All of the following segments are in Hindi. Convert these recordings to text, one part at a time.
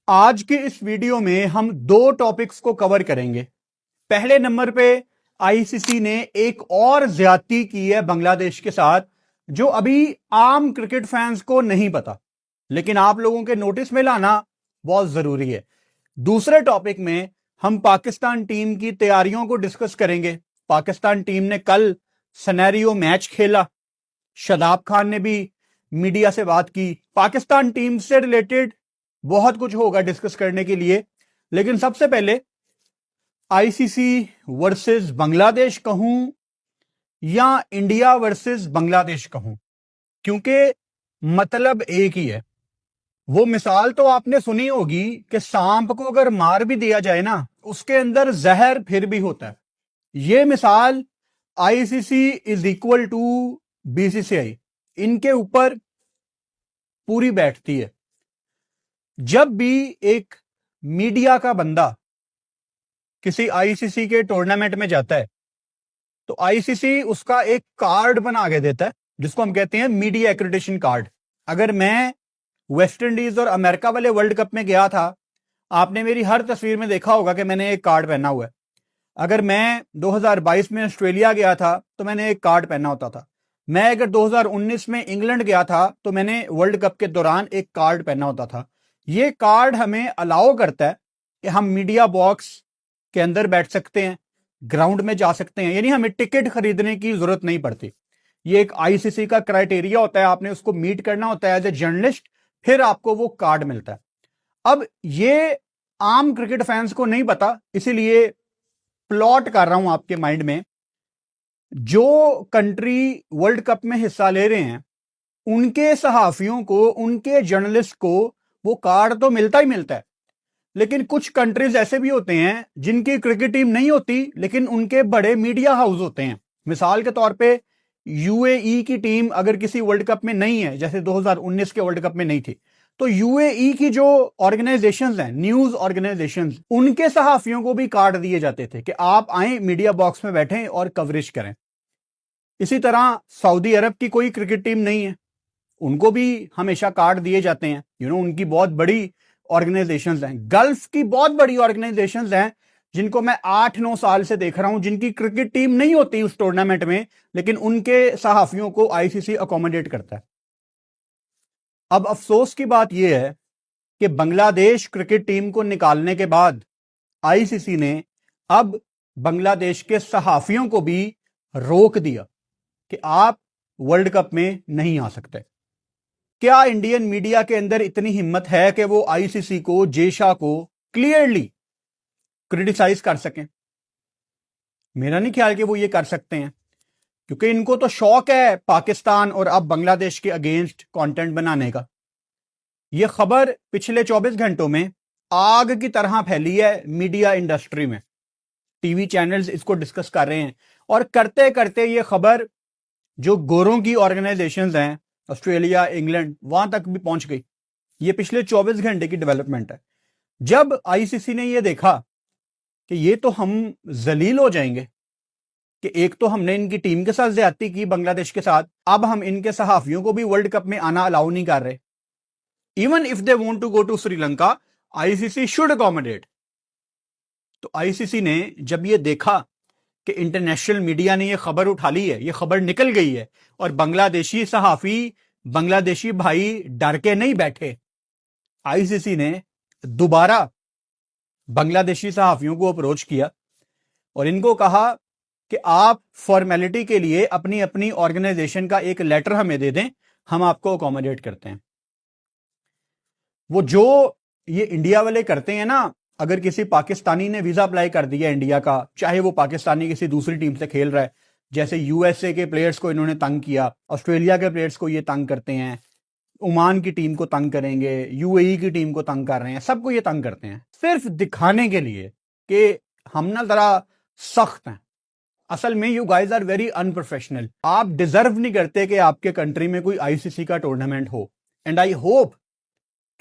आज के इस वीडियो में हम दो टॉपिक्स को कवर करेंगे। पहले नंबर पे आईसीसी ने एक और ज्यादती की है बांग्लादेश के साथ, जो अभी आम क्रिकेट फैंस को नहीं पता, लेकिन आप लोगों के नोटिस में लाना बहुत जरूरी है। दूसरे टॉपिक में हम पाकिस्तान टीम की तैयारियों को डिस्कस करेंगे। पाकिस्तान टीम ने कल सिनेरियो मैच खेला, शादाब खान ने भी मीडिया से बात की। पाकिस्तान टीम से रिलेटेड बहुत कुछ होगा डिस्कस करने के लिए, लेकिन सबसे पहले आईसीसी वर्सेस बांग्लादेश कहूं या इंडिया वर्सेस बांग्लादेश कहूं, क्योंकि मतलब एक ही है। वो मिसाल तो आपने सुनी होगी कि सांप को अगर मार भी दिया जाए ना, उसके अंदर जहर फिर भी होता है। ये मिसाल ICC is equal to BCCI, इनके ऊपर पूरी बैठती है। जब भी एक मीडिया का बंदा किसी आईसीसी के टूर्नामेंट में जाता है तो आईसीसी उसका एक कार्ड बना के देता है, जिसको हम कहते हैं मीडिया एक्रेडिटेशन कार्ड। अगर मैं वेस्ट इंडीज और अमेरिका वाले वर्ल्ड कप में गया था, आपने मेरी हर तस्वीर में देखा होगा कि मैंने एक कार्ड पहना हुआ है। अगर मैं 2022 में ऑस्ट्रेलिया गया था तो मैंने एक कार्ड पहना होता था। मैं अगर 2019 में इंग्लैंड गया था तो मैंने वर्ल्ड कप के दौरान एक कार्ड पहना होता था। ये कार्ड हमें अलाउ करता है कि हम मीडिया बॉक्स के अंदर बैठ सकते हैं, ग्राउंड में जा सकते हैं, यानी हमें टिकट खरीदने की जरूरत नहीं पड़ती। ये एक आईसीसी का क्राइटेरिया होता है, आपने उसको मीट करना होता है एज ए जर्नलिस्ट, फिर आपको वो कार्ड मिलता है। अब ये आम क्रिकेट फैंस को नहीं पता, इसीलिए प्लॉट कर रहा हूं आपके माइंड में। जो कंट्री वर्ल्ड कप में हिस्सा ले रहे हैं उनके सहाफियों को, उनके जर्नलिस्ट को वो कार्ड तो मिलता ही मिलता है, लेकिन कुछ कंट्रीज ऐसे भी होते हैं जिनकी क्रिकेट टीम नहीं होती लेकिन उनके बड़े मीडिया हाउस होते हैं। मिसाल के तौर पे यूएई की टीम अगर किसी वर्ल्ड कप में नहीं है, जैसे 2019 के वर्ल्ड कप में नहीं थी, तो यूएई की जो ऑर्गेनाइजेशंस हैं, न्यूज ऑर्गेनाइजेशंस, उनके सहाफियों को भी कार्ड दिए जाते थे कि आप आए, मीडिया बॉक्स में बैठें और कवरेज करें। इसी तरह सऊदी अरब की कोई क्रिकेट टीम नहीं है, उनको भी हमेशा कार्ड दिए जाते हैं। उनकी बहुत बड़ी ऑर्गेनाइजेशंस हैं, गल्फ की बहुत बड़ी ऑर्गेनाइजेशंस हैं जिनको मैं 8-9 साल से देख रहा हूं, जिनकी क्रिकेट टीम नहीं होती उस टूर्नामेंट में, लेकिन उनके सहाफियों को आईसीसी अकोमोडेट करता है। अब अफसोस की बात यह है कि बांग्लादेश क्रिकेट टीम को निकालने के बाद आईसीसी ने अब बांग्लादेश के सहाफियों को भी रोक दिया कि आप वर्ल्ड कप में नहीं आ सकते। क्या इंडियन मीडिया के अंदर इतनी हिम्मत है कि वो आईसीसी को, जेशा को क्लियरली क्रिटिसाइज कर सकें? मेरा नहीं ख्याल कि वो ये कर सकते हैं, क्योंकि इनको तो शौक है पाकिस्तान और अब बांग्लादेश के अगेंस्ट कंटेंट बनाने का। यह खबर पिछले 24 घंटों में आग की तरह फैली है मीडिया इंडस्ट्री में। टीवी चैनल्स इसको डिस्कस कर रहे हैं और करते करते यह खबर जो गोरों की ऑर्गेनाइजेशंस हैं, ऑस्ट्रेलिया, इंग्लैंड, वहां तक भी पहुंच गई। ये पिछले 24 घंटे की डेवलपमेंट है। जब आईसीसी ने यह देखा कि ये तो हम जलील हो जाएंगे, कि एक तो हमने इनकी टीम के साथ ज्यादती की बांग्लादेश के साथ, अब हम इनके सहाफियों को भी वर्ल्ड कप में आना अलाउ नहीं कर रहे। Even if they want to go to Sri Lanka, ICC should accommodate. तो आईसीसी ने जब ये देखा कि इंटरनेशनल मीडिया ने यह खबर उठा ली है, यह खबर निकल गई है और बांग्लादेशी सहाफी, बांग्लादेशी भाई डर के नहीं बैठे, आईसीसी ने दोबारा बांग्लादेशी सहाफियों को अप्रोच किया और इनको कहा कि आप फॉर्मेलिटी के लिए अपनी अपनी ऑर्गेनाइजेशन का एक लेटर हमें दे दें, हम आपको अकोमोडेट करते हैं। वो जो ये इंडिया वाले करते हैं ना, अगर किसी पाकिस्तानी ने वीजा अप्लाई कर दिया इंडिया का, चाहे वो पाकिस्तानी किसी दूसरी टीम से खेल रहा है, जैसे यूएसए के प्लेयर्स को इन्होंने तंग किया, ऑस्ट्रेलिया के प्लेयर्स को ये तंग करते हैं, ओमान की टीम को तंग करेंगे, यूएई की टीम को तंग कर रहे हैं, सबको ये तंग करते हैं सिर्फ दिखाने के लिए कि हम ना जरा सख्त हैं। असल में you guys are very unprofessional. आप डिजर्व नहीं करते कि आपके कंट्री में कोई आईसीसी का टूर्नामेंट हो। एंड आई होप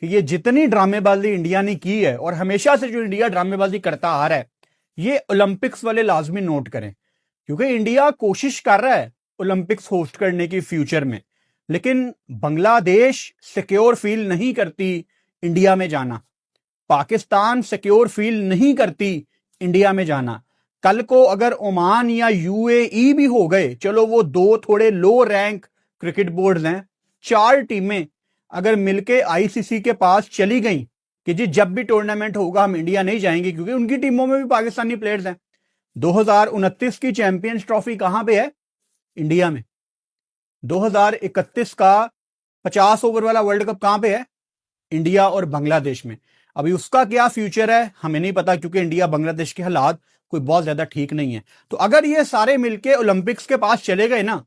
कि ये जितनी ड्रामेबाजी इंडिया ने की है, और हमेशा से जो इंडिया ड्रामेबाजी करता आ रहा है, ये ओलंपिक्स वाले लाजमी नोट करें, क्योंकि इंडिया कोशिश कर रहा है ओलंपिक्स होस्ट करने की फ्यूचर में, लेकिन बांग्लादेश सिक्योर फील नहीं करती इंडिया में जाना। पाकिस्तान सिक्योर फील नहीं करती इंडिया में जाना। कल को अगर ओमान या यूएई भी हो गए, चलो वो दो थोड़े लो रैंक क्रिकेट बोर्ड्स हैं, 4 टीमें अगर मिलके आईसीसी के पास चली गई कि जी जब भी टूर्नामेंट होगा हम इंडिया नहीं जाएंगे, क्योंकि उनकी टीमों में भी पाकिस्तानी प्लेयर्स हैं। 2029 की चैंपियंस ट्रॉफी कहां पे है? इंडिया में। 2031 का 50 ओवर वाला वर्ल्ड कप कहां पे है? इंडिया और बांग्लादेश में। अभी उसका क्या फ्यूचर है हमें नहीं पता, क्योंकि इंडिया बांग्लादेश के हालात कोई बहुत ज्यादा ठीक नहीं है। तो अगर ये सारे मिलके ओलंपिक्स के पास चले गए ना,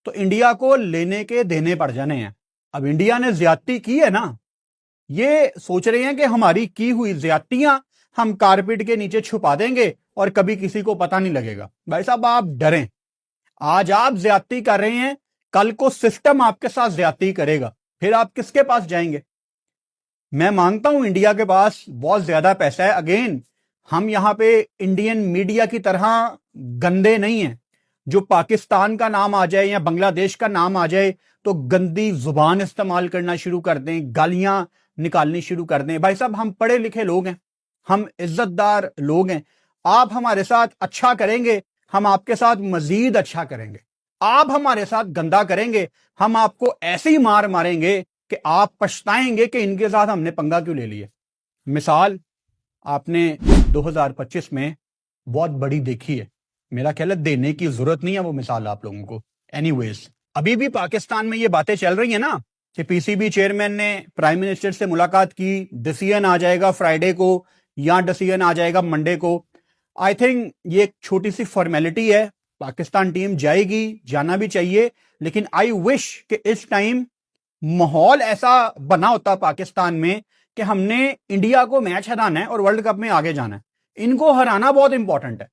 तो इंडिया को लेने के देने पड़ जाने हैं। अब इंडिया ने ज्यादती की है ना, ये सोच रहे हैं कि हमारी की हुई ज्यादतियां हम कारपेट के नीचे छुपा देंगे और कभी किसी को पता नहीं लगेगा। भाई साहब आप डरें, आज आप ज्यादती कर रहे हैं, कल को सिस्टम आपके साथ ज्यादती करेगा, फिर आप किसके पास जाएंगे? मैं मानता हूं इंडिया के पास बहुत ज्यादा पैसा है। अगेन, हम यहां पे इंडियन मीडिया की तरह गंदे नहीं हैं, जो पाकिस्तान का नाम आ जाए या बांग्लादेश का नाम आ जाए तो गंदी जुबान इस्तेमाल करना शुरू कर दें, गालियां निकालनी शुरू कर दें। भाई साहब हम पढ़े लिखे लोग हैं, हम इज्जतदार लोग हैं। आप हमारे साथ अच्छा करेंगे, हम आपके साथ मजीद अच्छा करेंगे। आप हमारे साथ गंदा करेंगे, हम आपको ऐसी मार मारेंगे कि आप पछताएंगे कि इनके साथ हमने पंगा क्यों ले लिया। मिसाल आपने 2025 में बहुत बड़ी देखी है, मेरा ख्याल है देने की जरूरत नहीं है वो मिसाल आप लोगों को। एनीवेज, अभी भी पाकिस्तान में ये बातें चल रही है ना कि पीसीबी चेयरमैन ने प्राइम मिनिस्टर से मुलाकात की, डिसीजन आ जाएगा फ्राइडे को या डिसीजन आ जाएगा मंडे को। आई थिंक ये एक छोटी सी फॉर्मेलिटी है, पाकिस्तान टीम जाएगी, जाना भी चाहिए, लेकिन आई विश कि इस टाइम माहौल ऐसा बना होता पाकिस्तान में कि हमने इंडिया को मैच हराना है और वर्ल्ड कप में आगे जाना है। इनको हराना बहुत इंपॉर्टेंट है।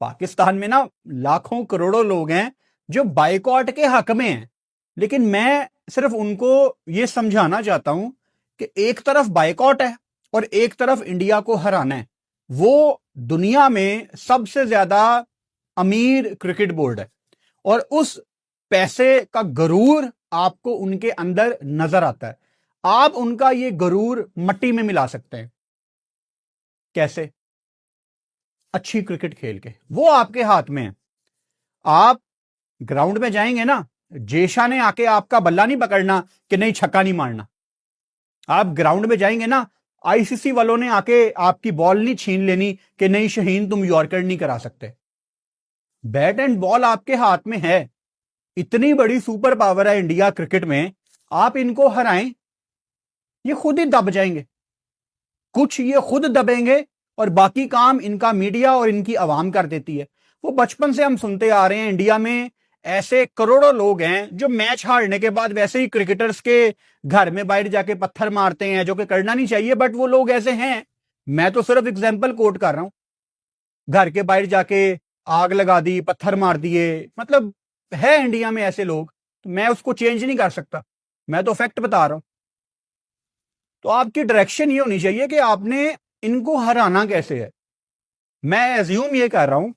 पाकिस्तान में ना लाखों करोड़ों लोग हैं जो बाइकॉट के हक में हैं, लेकिन मैं सिर्फ उनको यह समझाना चाहता हूं कि एक तरफ बाइकॉट है और एक तरफ इंडिया को हराना है। वो दुनिया में सबसे ज्यादा अमीर क्रिकेट बोर्ड है और उस पैसे का गरूर आपको उनके अंदर नजर आता है। आप उनका ये गरूर मट्टी में मिला सकते हैं। कैसे? अच्छी क्रिकेट खेल के। वो आपके हाथ में है। आप ग्राउंड में जाएंगे ना, जेशा ने आके आपका बल्ला नहीं पकड़ना कि नहीं छक्का नहीं मारना। आप ग्राउंड में जाएंगे ना, आईसीसी वालों ने आके आपकी बॉल नहीं छीन लेनी कि नहीं शहीन तुम यॉर्कर नहीं करा सकते। बैट एंड बॉल आपके हाथ में है। इतनी बड़ी सुपर पावर है इंडिया क्रिकेट में, आप इनको हराएं, ये खुद ही दब जाएंगे। कुछ ये खुद दबेंगे और बाकी काम इनका मीडिया और इनकी आवाम कर देती है। वो बचपन से हम सुनते आ रहे हैं, इंडिया में ऐसे करोड़ों लोग हैं जो मैच हारने के बाद वैसे ही क्रिकेटर्स के घर में बाहर जाके पत्थर मारते हैं, जो कि करना नहीं चाहिए, बट वो लोग ऐसे हैं। मैं तो सिर्फ एग्जाम्पल कोट कर रहा हूं। घर के बाहर जाके आग लगा दी, पत्थर मार दिए, मतलब है इंडिया में ऐसे लोग। तो मैं उसको चेंज नहीं कर सकता, मैं तो फैक्ट बता रहा हूं। तो आपकी डायरेक्शन ये होनी चाहिए कि आपने इनको हराना कैसे है। मैं एज्यूम ये कर रहा हूं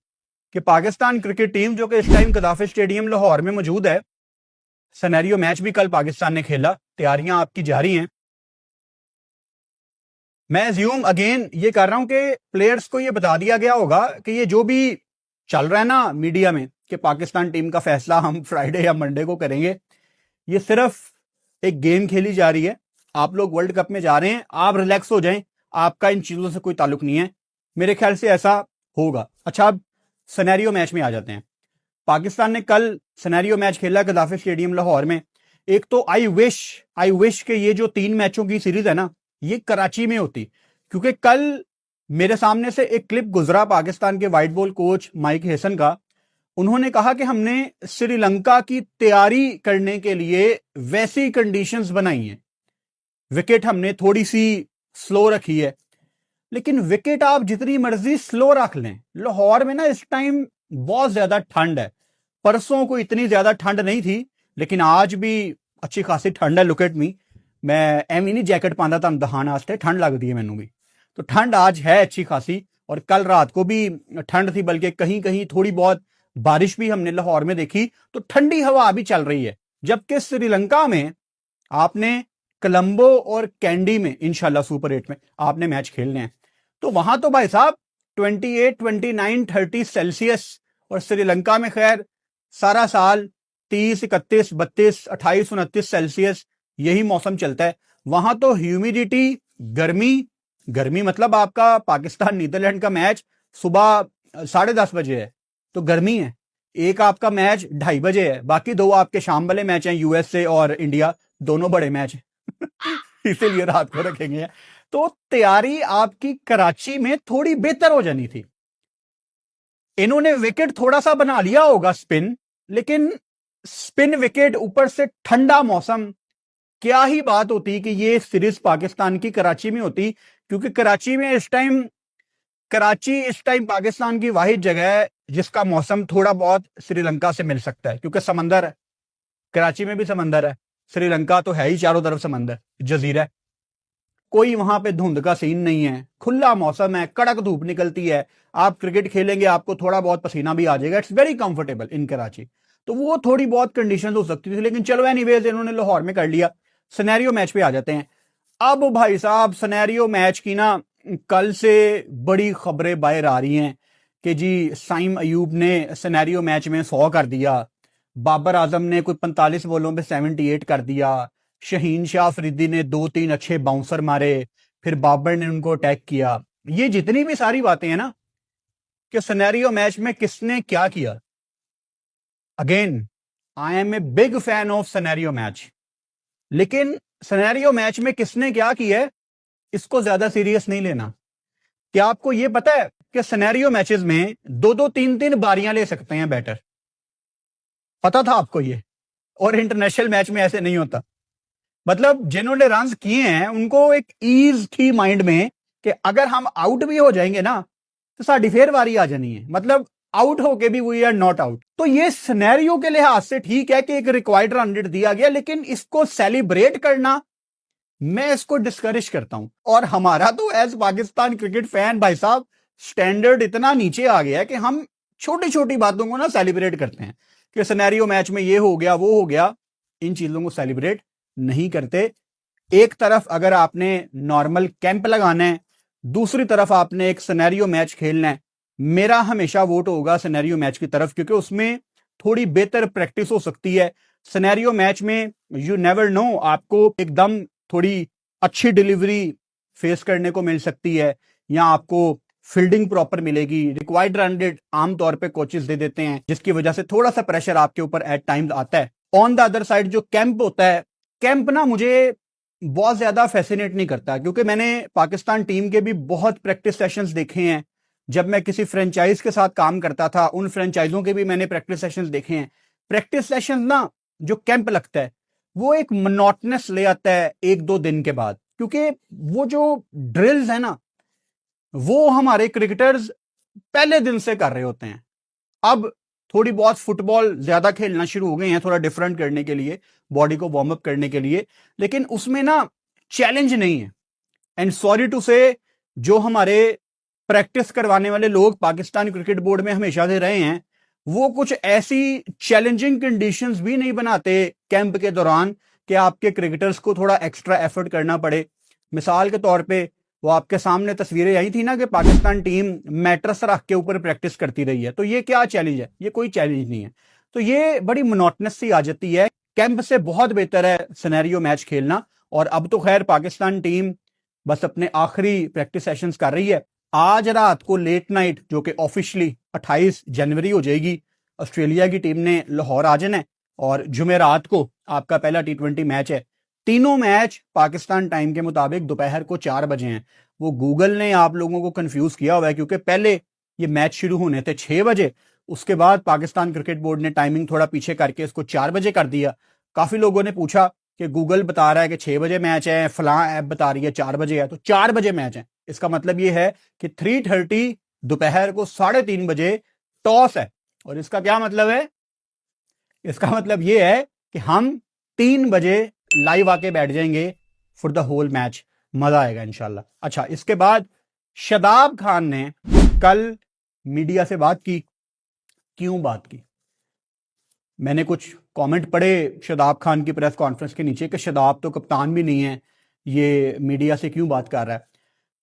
कि पाकिस्तान क्रिकेट टीम जो कि इस टाइम कदाफी स्टेडियम लाहौर में मौजूद है, सिनेरियो मैच भी कल पाकिस्तान ने खेला, तैयारियां आपकी जारी हैं। मैं एज्यूम अगेन ये कर रहा हूं कि प्लेयर्स को ये बता दिया गया होगा कि ये जो भी चल रहा है ना मीडिया में कि पाकिस्तान टीम का फैसला हम फ्राइडे या मंडे को करेंगे, ये सिर्फ एक गेम खेली जा रही है। आप लोग वर्ल्ड कप में जा रहे हैं, आप रिलैक्स हो जाएं, आपका इन चीजों से कोई ताल्लुक नहीं है। मेरे ख्याल से ऐसा होगा। अच्छा, अब सिनेरियो मैच में आ जाते हैं। पाकिस्तान ने कल सिनेरियो मैच खेला कदाफी स्टेडियम लाहौर में। एक तो आई विश के ये जो 3 मैचों की सीरीज है ना, ये कराची में होती, क्योंकि कल मेरे सामने से एक क्लिप गुजरा पाकिस्तान के white ball coach Mike Hesson का। उन्होंने कहा कि हमने श्रीलंका की तैयारी करने के लिए वैसी कंडीशंस बनाई हैं, विकेट हमने थोड़ी सी स्लो रखी है, लेकिन विकेट आप जितनी मर्जी स्लो रख लें, लाहौर में ना इस टाइम बहुत ज्यादा ठंड है। परसों को इतनी ज्यादा ठंड नहीं थी, लेकिन आज भी अच्छी खासी ठंड है। लुक एट मी, मैं एवं नहीं जैकेट पांदा तुम दहान वास्ते, ठंड लगती है मैनू भी। तो ठंड आज है अच्छी खासी, और कल रात को भी ठंड थी, बल्कि कहीं कहीं थोड़ी बहुत बारिश भी हमने लाहौर में देखी। तो ठंडी हवा भी चल रही है। जबकि श्रीलंका में आपने कोलंबो और कैंडी में इंशाल्लाह सुपर 8 में आपने मैच खेलने हैं, तो वहां तो भाई साहब 28, 29, 30 सेल्सियस, और श्रीलंका में खैर सारा साल 30, 31, 32, 28, 29 सेल्सियस यही मौसम चलता है। वहां तो ह्यूमिडिटी, गर्मी, गर्मी मतलब आपका पाकिस्तान नीदरलैंड का मैच सुबह 10:30 बजे है तो गर्मी है, एक आपका मैच 2:30 बजे है, बाकी दो आपके शाम वाले मैच हैं, यूएसए और इंडिया, दोनों बड़े मैच हैं इसीलिए रात को रखेंगे। तो तैयारी आपकी कराची में थोड़ी बेहतर हो जानी थी। इन्होंने विकेट थोड़ा सा बना लिया होगा स्पिन, लेकिन स्पिन विकेट ऊपर से ठंडा मौसम, क्या ही बात होती कि ये सीरीज पाकिस्तान की कराची में होती, क्योंकि कराची में कराची इस टाइम पाकिस्तान की वाहिद जगह है जिसका मौसम थोड़ा बहुत श्रीलंका से मिल सकता है, क्योंकि समंदर है, कराची में भी समंदर है, श्रीलंका तो है ही चारों तरफ समंदर, जजीरा है, कोई वहां पे धुंध का सीन नहीं है, खुला मौसम है, कड़क धूप निकलती है, आप क्रिकेट खेलेंगे आपको थोड़ा बहुत पसीना भी आ जाएगा, it's very comfortable in Karachi. तो वो थोड़ी बहुत कंडीशन हो सकती थी, लेकिन चलो एनीवेज इन्होंने लाहौर में कर लिया। सिनेरियो मैच पे आ जाते हैं। अब भाई साहब सिनेरियो मैच की ना कल से बड़ी खबरें बाहर आ रही हैं कि जी साइम अयूब ने सिनेरियो मैच में 100 कर दिया, बाबर आजम ने कोई 45 बॉलों पे 78 कर दिया, शहीन शाह अफरीदी ने 2-3 अच्छे बाउंसर मारे, फिर बाबर ने उनको अटैक किया। ये जितनी भी सारी बातें हैं ना कि सिनेरियो मैच में किसने क्या किया, again I am a big fan of scenario match, लेकिन सिनेरियो मैच में किसने क्या किया है इसको ज्यादा सीरियस नहीं लेना। क्या आपको यह पता है कि सिनेरियो मैचेस में 2-2, 3-3 बारियां ले सकते हैं बैटर? पता था आपको ये? और इंटरनेशनल मैच में ऐसे नहीं होता। मतलब जिन्होंने रन किए हैं उनको एक ईज थी माइंड में कि अगर हम आउट भी हो जाएंगे ना तो साड़ी फेर बारी आ जानी है, मतलब आउट होके भी वी आर नॉट आउट। तो ये सिनेरियो के लिहाज से ठीक है कि एक रिक्वायर्ड रन रेट दिया गया, लेकिन इसको सेलिब्रेट करना मैं इसको डिस्करेज करता हूं। और हमारा तो एज पाकिस्तान क्रिकेट फैन भाई साहब स्टैंडर्ड इतना नीचे आ गया है कि हम छोटी छोटी बातों को ना सेलिब्रेट करते हैं कि सिनेरियो मैच में ये हो गया वो हो गया, इन चीजों को सेलिब्रेट नहीं करते। एक तरफ अगर आपने नॉर्मल कैंप लगाना है, दूसरी तरफ आपने एक सिनेरियो मैच खेलना है, मेरा हमेशा वोट होगा सिनेरियो मैच की तरफ, क्योंकि उसमें थोड़ी बेहतर प्रैक्टिस हो सकती है। सिनेरियो मैच में यू नेवर नो, आपको एकदम थोड़ी अच्छी डिलीवरी फेस करने को मिल सकती है, या आपको फील्डिंग प्रॉपर मिलेगी, रिक्वायर्ड रन रेट आमतौर पे कोचेस दे देते हैं, जिसकी वजह से थोड़ा सा प्रेशर आपके ऊपर एट टाइम्स आता है। ऑन द अदर साइड जो कैंप होता है, कैंप ना मुझे बहुत ज्यादा फैसिनेट नहीं करता, क्योंकि मैंने पाकिस्तान टीम के भी बहुत प्रैक्टिस सेशंस देखे हैं। जब मैं किसी फ्रेंचाइज के साथ काम करता था उन फ्रेंचाइजों के भी मैंने प्रैक्टिस सेशंस देखे हैं। प्रैक्टिस सेशन ना जो कैंप लगता है वो एक मोनोटनस ले आता है 1-2 दिन के बाद, क्योंकि वो जो ड्रिल्स है ना वो हमारे क्रिकेटर्स पहले दिन से कर रहे होते हैं। अब थोड़ी बहुत फुटबॉल ज्यादा खेलना शुरू हो गए हैं थोड़ा डिफरेंट करने के लिए, बॉडी को वार्म अप करने के लिए, लेकिन उसमें ना चैलेंज नहीं है। एंड सॉरी टू से, जो हमारे प्रैक्टिस करवाने वाले लोग पाकिस्तान क्रिकेट बोर्ड में हमेशा से रहे हैं वो कुछ ऐसी चैलेंजिंग कंडीशंस भी नहीं बनाते कैंप के दौरान कि आपके क्रिकेटर्स को थोड़ा एक्स्ट्रा एफर्ट करना पड़े। मिसाल के तौर पे वो आपके सामने तस्वीरें आई थी ना कि पाकिस्तान टीम मैट्रेस रख के ऊपर प्रैक्टिस करती रही है, तो ये क्या चैलेंज है? ये कोई चैलेंज नहीं है। तो ये बड़ी मोनोटनस सी आ जाती है। कैंप से बहुत बेहतर है सिनेरियो मैच खेलना। और अब तो खैर पाकिस्तान टीम बस अपने आखिरी प्रैक्टिस सेशंस कर रही है। आज रात को लेट नाइट, जो कि ऑफिशियली 28 जनवरी हो जाएगी, ऑस्ट्रेलिया की टीम ने लाहौर आ जाना है, और जुमेरात को आपका पहला T20 मैच है। तीनों मैच पाकिस्तान टाइम के मुताबिक दोपहर को 4 बजे हैं। वो गूगल ने आप लोगों को कंफ्यूज किया हुआ है, क्योंकि पहले ये मैच शुरू होने थे 6 बजे, उसके बाद पाकिस्तान क्रिकेट बोर्ड ने टाइमिंग थोड़ा पीछे करके इसको 4 बजे कर दिया। काफी लोगों ने पूछा कि गूगल बता रहा है कि 6 बजे मैच है, फलां ऐप बता रही है 4 बजे है, तो 4 बजे मैच है। इसका मतलब ये है कि 3:30 दोपहर को 3:30 बजे टॉस है। और इसका क्या मतलब है? इसका मतलब ये है कि हम 3 बजे लाइव आके बैठ जाएंगे फॉर द होल मैच, मजा आएगा इंशाल्लाह। अच्छा, इसके बाद शादाब खान ने कल मीडिया से बात की। क्यों बात की? मैंने कुछ कमेंट पढ़े शादाब खान की प्रेस कॉन्फ्रेंस के नीचे कि शादाब तो कप्तान भी नहीं है, ये मीडिया से क्यों बात कर रहा है।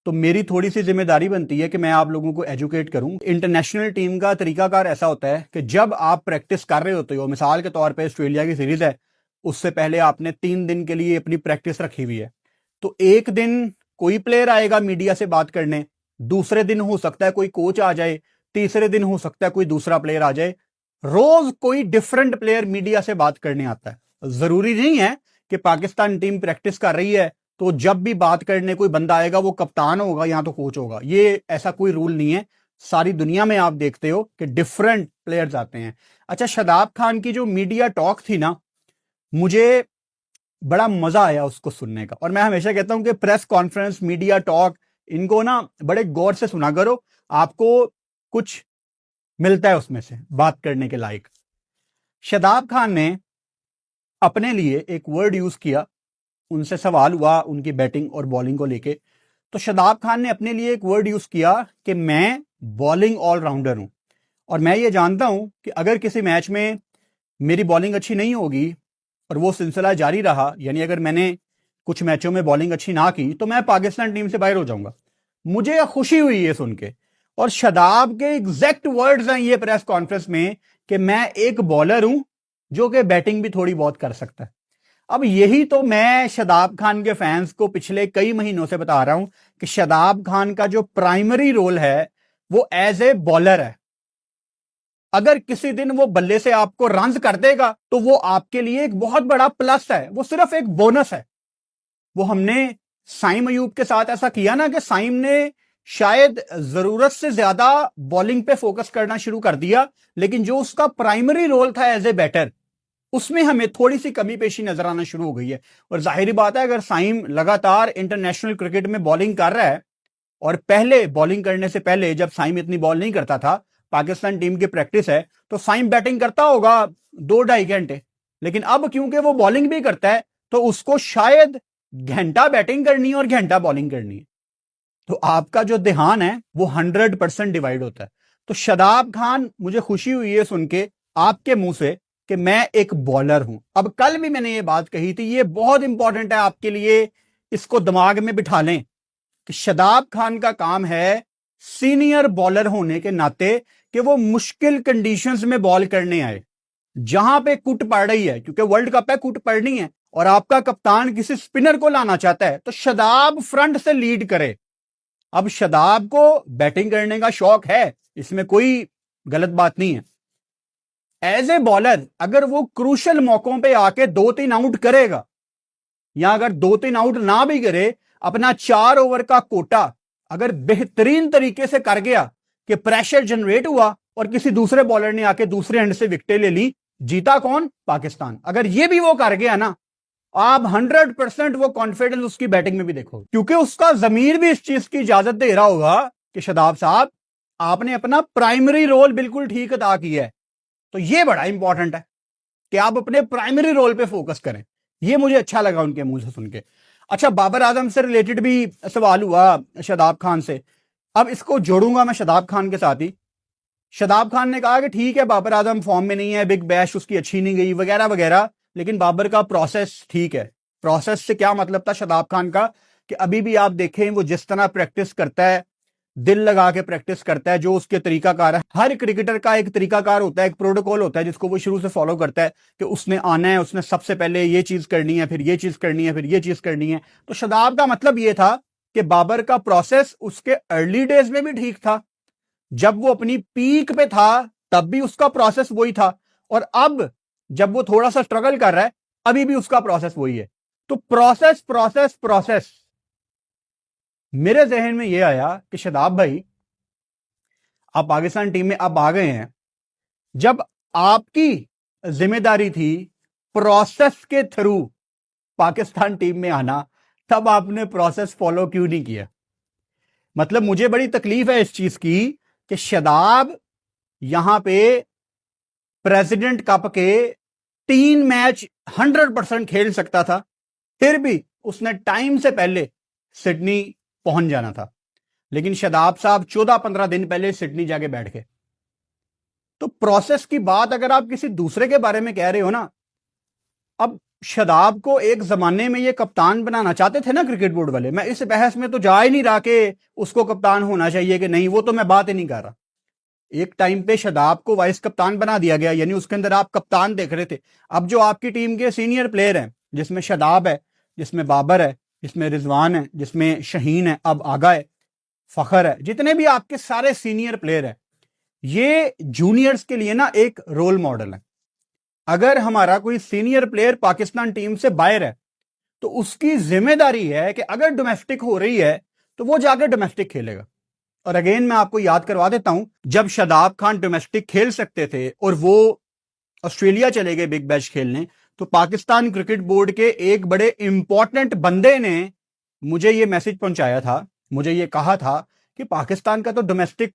तो मेरी थोड़ी सी जिम्मेदारी बनती है कि मैं आप लोगों को एजुकेट करूं। इंटरनेशनल टीम का तरीकाकार ऐसा होता है कि जब आप प्रैक्टिस कर रहे होते हो, मिसाल के तौर पे ऑस्ट्रेलिया की सीरीज है, उससे पहले आपने 3 दिन के लिए अपनी प्रैक्टिस रखी हुई है, तो एक दिन कोई प्लेयर आएगा मीडिया से बात करने, दूसरे दिन हो सकता है कोई कोच आ जाए, तीसरे दिन हो सकता है कोई दूसरा प्लेयर आ जाए, रोज कोई डिफरेंट प्लेयर मीडिया से बात करने आता है। जरूरी नहीं है कि पाकिस्तान टीम प्रैक्टिस कर रही है तो जब भी बात करने कोई बंदा आएगा वो कप्तान होगा या तो कोच होगा, ये ऐसा कोई रूल नहीं है। सारी दुनिया में आप देखते हो कि डिफरेंट प्लेयर्स आते हैं। अच्छा, शादाब खान की जो मीडिया टॉक थी ना, मुझे बड़ा मजा आया उसको सुनने का। और मैं हमेशा कहता हूं कि प्रेस कॉन्फ्रेंस, मीडिया टॉक, इनको ना बड़े गौर से सुना करो, आपको कुछ मिलता है उसमें से बात करने के लायक। शादाब खान ने अपने लिए एक वर्ड यूज किया, उनसे सवाल हुआ उनकी बैटिंग और बॉलिंग को लेके, तो शादाब खान ने अपने लिए एक वर्ड यूज किया कि मैं बॉलिंग ऑलराउंडर हूं, और मैं ये जानता हूं कि अगर किसी मैच में मेरी बॉलिंग अच्छी नहीं होगी और वो सिलसिला जारी रहा, यानी अगर मैंने कुछ मैचों में बॉलिंग अच्छी ना की, तो मैं पाकिस्तान टीम से बाहर हो जाऊंगा। मुझे खुशी हुई ये सुन के, और शादाब के एग्जैक्ट वर्ड्स हैं ये प्रेस कॉन्फ्रेंस में कि मैं एक बॉलर हूं जो कि बैटिंग भी थोड़ी बहुत कर सकता है। अब यही तो मैं शादाब खान के फैंस को पिछले कई महीनों से बता रहा हूं कि शादाब खान का जो प्राइमरी रोल है वो एज ए बॉलर है। अगर किसी दिन वो बल्ले से आपको रन्स कर देगा तो वो आपके लिए एक बहुत बड़ा प्लस है, वो सिर्फ एक बोनस है। वो हमने साइम अयूब के साथ ऐसा किया ना कि साइम ने शायद जरूरत से ज्यादा बॉलिंग पे फोकस करना शुरू कर दिया, लेकिन जो उसका प्राइमरी रोल था एज ए बैटर, उसमें हमें थोड़ी सी कमी पेशी नजर आना शुरू हो गई है। और जाहिर बात है, अगर साइम लगातार इंटरनेशनल क्रिकेट में बॉलिंग कर रहा है, और पहले बॉलिंग करने से पहले जब साइम इतनी बॉल नहीं करता था, पाकिस्तान टीम की प्रैक्टिस है, तो साइम बैटिंग करता होगा 2-2.5 घंटे, लेकिन अब क्योंकि वो बॉलिंग भी करता है तो उसको शायद घंटा बैटिंग करनी है और घंटा बॉलिंग करनी है, तो आपका जो ध्यान है वो 100% डिवाइड होता है। तो शादाब खान, मुझे खुशी हुई है सुन के आपके मुंह से कि मैं एक बॉलर हूं। अब कल भी मैंने ये बात कही थी, ये बहुत इंपॉर्टेंट है आपके लिए, इसको दिमाग में बिठा लें कि शादाब खान का काम है सीनियर बॉलर होने के नाते कि वो मुश्किल कंडीशंस में बॉल करने आए, जहां पे कुट पड़ रही है, क्योंकि वर्ल्ड कप है, कुट पड़नी है, और आपका कप्तान किसी स्पिनर को लाना चाहता है तो शादाब फ्रंट से लीड करे। अब शादाब को बैटिंग करने का शौक है, इसमें कोई गलत बात नहीं है। एज ए बॉलर अगर वो क्रूशल मौकों पे आके 2-3 आउट करेगा, या अगर 2-3 आउट ना भी करे, अपना 4 ओवर का कोटा अगर बेहतरीन तरीके से कर गया कि प्रेशर जनरेट हुआ और किसी दूसरे बॉलर ने आके दूसरे एंड से विकेटें ले ली, जीता कौन? पाकिस्तान। अगर ये भी वो कर गया ना, आप 100% वो कॉन्फिडेंस उसकी बैटिंग में भी देखोगे, क्योंकि उसका जमीर भी इस चीज की इजाजत दे रहा होगा कि शादाब साहब, आपने अपना प्राइमरी रोल बिल्कुल ठीक अदा किया है। तो ये बड़ा इंपॉर्टेंट है कि आप अपने प्राइमरी रोल पे फोकस करें। ये मुझे अच्छा लगा उनके मुंह से सुन के। अच्छा, बाबर आजम से रिलेटेड भी सवाल हुआ शादाब खान से, अब इसको जोड़ूंगा मैं शादाब खान के साथ ही। शादाब खान ने कहा कि ठीक है, बाबर आजम फॉर्म में नहीं है, बिग बैश उसकी अच्छी नहीं गई वगैरह वगैरह, लेकिन बाबर का प्रोसेस ठीक है। प्रोसेस से क्या मतलब था शादाब खान का कि अभी भी आप देखें वो जिस तरह प्रैक्टिस करता है, दिल लगा के प्रैक्टिस करता है, जो उसके तरीकाकार है, हर क्रिकेटर का एक तरीकाकार होता है, एक प्रोटोकॉल होता है जिसको वो शुरू से फॉलो करता है कि उसने आना है, उसने सबसे पहले ये चीज करनी है, फिर ये चीज करनी है, फिर ये चीज करनी है। तो शादाब का मतलब ये था कि बाबर का प्रोसेस उसके अर्ली डेज में भी ठीक था, जब वो अपनी पीक पे था तब भी उसका प्रोसेस वही था, और अब जब वो थोड़ा सा स्ट्रगल कर रहा है अभी भी उसका प्रोसेस वही है। तो प्रोसेस प्रोसेस प्रोसेस, मेरे जहन में यह आया कि शादाब भाई, आप पाकिस्तान टीम में अब आ गए हैं, जब आपकी जिम्मेदारी थी प्रोसेस के थ्रू पाकिस्तान टीम में आना, तब आपने प्रोसेस फॉलो क्यों नहीं किया? मतलब मुझे बड़ी तकलीफ है इस चीज की कि शादाब यहां पे प्रेसिडेंट कप के 3 मैच 100% खेल सकता था, फिर भी उसने टाइम से पहले सिडनी पहुंच जाना था, लेकिन शादाब साहब 14-15 दिन पहले सिडनी जाके बैठ गए। तो प्रोसेस की बात अगर आप किसी दूसरे के बारे में कह रहे हो ना, अब शादाब को एक जमाने में ये कप्तान बनाना चाहते थे ना क्रिकेट बोर्ड वाले, मैं इस बहस में तो जा ही नहीं रहा कि उसको कप्तान होना चाहिए कि नहीं, वो तो मैं बात ही नहीं कर रहा। एक टाइम पे शादाब को वाइस कप्तान बना दिया गया, यानी उसके अंदर आप कप्तान देख रहे थे। अब जो आपकी टीम के सीनियर प्लेयर हैं, जिसमें शादाब है, जिसमें बाबर है, जिसमें रिजवान है, जिसमें शहीन है, अब आगा है, फखर है, जितने भी आपके सारे सीनियर प्लेयर हैं, ये जूनियर्स के लिए ना एक रोल मॉडल है। अगर हमारा कोई सीनियर प्लेयर पाकिस्तान टीम से बाहर है तो उसकी जिम्मेदारी है कि अगर डोमेस्टिक हो रही है तो वो जाकर डोमेस्टिक खेलेगा। और अगेन मैं आपको याद करवा देता हूं, जब शादाब खान डोमेस्टिक खेल सकते थे और वो ऑस्ट्रेलिया चले गए बिग बैश खेलने, तो पाकिस्तान क्रिकेट बोर्ड के एक बड़े इंपॉर्टेंट बंदे ने मुझे ये मैसेज पहुंचाया था, मुझे ये कहा था कि पाकिस्तान का तो डोमेस्टिक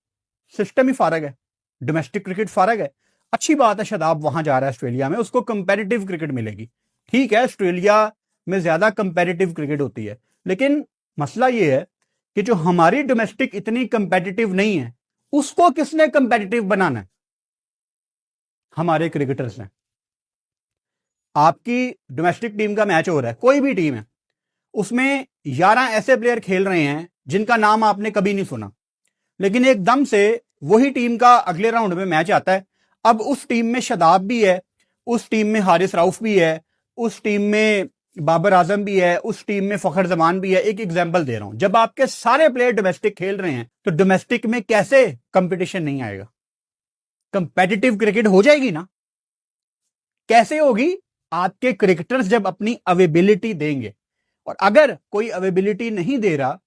सिस्टम ही फारग है, डोमेस्टिक क्रिकेट फारग है। अच्छी बात है शादाब वहां जा रहा है ऑस्ट्रेलिया में, उसको कंपेटिटिव क्रिकेट मिलेगी। ठीक है, ऑस्ट्रेलिया में ज्यादा कंपेटिटिव क्रिकेट होती है, लेकिन मसला यह है कि जो हमारी डोमेस्टिक इतनी कंपेटिटिव नहीं है, उसको किसने कंपेटिटिव बनाना है? हमारे क्रिकेटर्स ने। आपकी डोमेस्टिक टीम का मैच हो रहा है, कोई भी टीम है, उसमें 11 ऐसे प्लेयर खेल रहे हैं जिनका नाम आपने कभी नहीं सुना, लेकिन एकदम से वही टीम का अगले राउंड में मैच आता है। अब उस टीम में शादाब भी है, उस टीम में हारिस राउफ भी है, उस टीम में बाबर आजम भी है, उस टीम में फखर जमान भी है। एक एग्जांपल दे रहा हूं, जब आपके सारे प्लेयर डोमेस्टिक खेल रहे हैं तो डोमेस्टिक में कैसे कंपटीशन नहीं आएगा? कंपेटिटिव क्रिकेट हो जाएगी ना। कैसे होगी? आपके क्रिकेटर्स जब अपनी अवेबिलिटी देंगे, और अगर कोई अवेबिलिटी नहीं दे रहा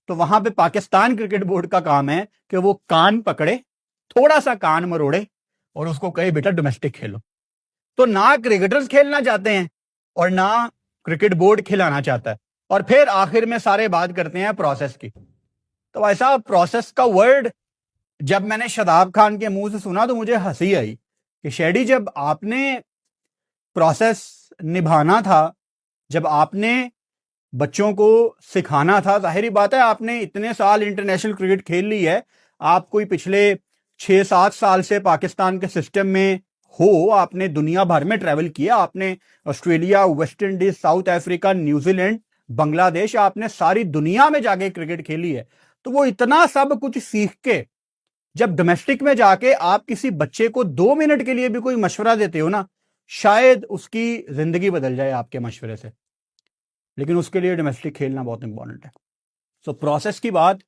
तो वहां पे पाकिस्तान क्रिकेट बोर्ड का काम है कि वो कान पकड़े, थोड़ा सा कान मरोड़े और उसको कहे बेटा डोमेस्टिक खेलो। तो ना क्रिकेटर्स खेलना चाहते हैं और ना क्रिकेट बोर्ड खिलाना चाहता है, और फिर आखिर में सारे बात करते हैं प्रोसेस की। तो ऐसा प्रोसेस का वर्ड जब मैंने शादाब खान के मुंह से सुना तो मुझे हंसी आई कि शेडी, जब आपने प्रोसेस निभाना था, जब आपने बच्चों को सिखाना था, जाहिर बात है आपने इतने साल इंटरनेशनल क्रिकेट खेल ली है, आप कोई पिछले 6-7 साल से पाकिस्तान के सिस्टम में हो, आपने दुनिया भर में ट्रैवल किया, आपने Australia, West Indies, south Africa, New Zealand, Bangladesh, आपने सारी दुनिया में जाके क्रिकेट खेली है। तो वो इतना सब कुछ सीख के जब डोमेस्टिक में जाके आप किसी बच्चे को 2 मिनट के लिए भी कोई मशवरा देते हो ना, शायद उसकी जिंदगी बदल जाए आपके मशवरे से, लेकिन उसके लिए डोमेस्टिक खेलना बहुत इंपॉर्टेंट है। सो प्रोसेस की बात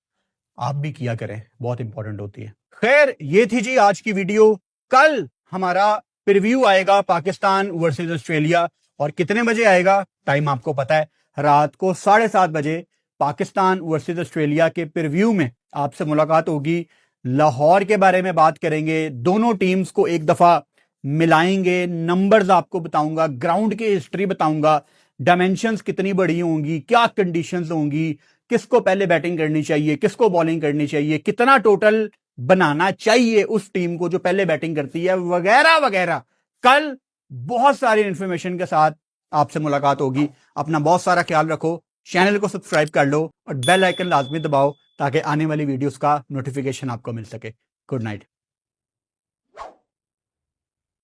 आप भी किया करें, बहुत इंपॉर्टेंट होती है। खैर, ये थी जी आज की वीडियो। कल हमारा प्रीव्यू आएगा पाकिस्तान वर्सेस ऑस्ट्रेलिया, और कितने बजे आएगा टाइम आपको पता है, रात को 7:30 बजे पाकिस्तान वर्सेस ऑस्ट्रेलिया के प्रीव्यू में आपसे मुलाकात होगी। लाहौर के बारे में बात करेंगे, दोनों टीम्स को एक दफा मिलाएंगे, नंबर्स आपको बताऊंगा, ग्राउंड की हिस्ट्री बताऊंगा, डायमेंशंस कितनी बड़ी होंगी, क्या कंडीशंस होंगी, किसको पहले बैटिंग करनी चाहिए, किसको बॉलिंग करनी चाहिए, कितना टोटल बनाना चाहिए उस टीम को जो पहले बैटिंग करती है, वगैरह वगैरह। कल बहुत सारी इंफॉर्मेशन के साथ आपसे मुलाकात होगी। अपना बहुत सारा ख्याल रखो, चैनल को सब्सक्राइब कर लो और बेल आइकन लाजमी दबाओ ताकि आने वाली वीडियोस का नोटिफिकेशन आपको मिल सके। Good night.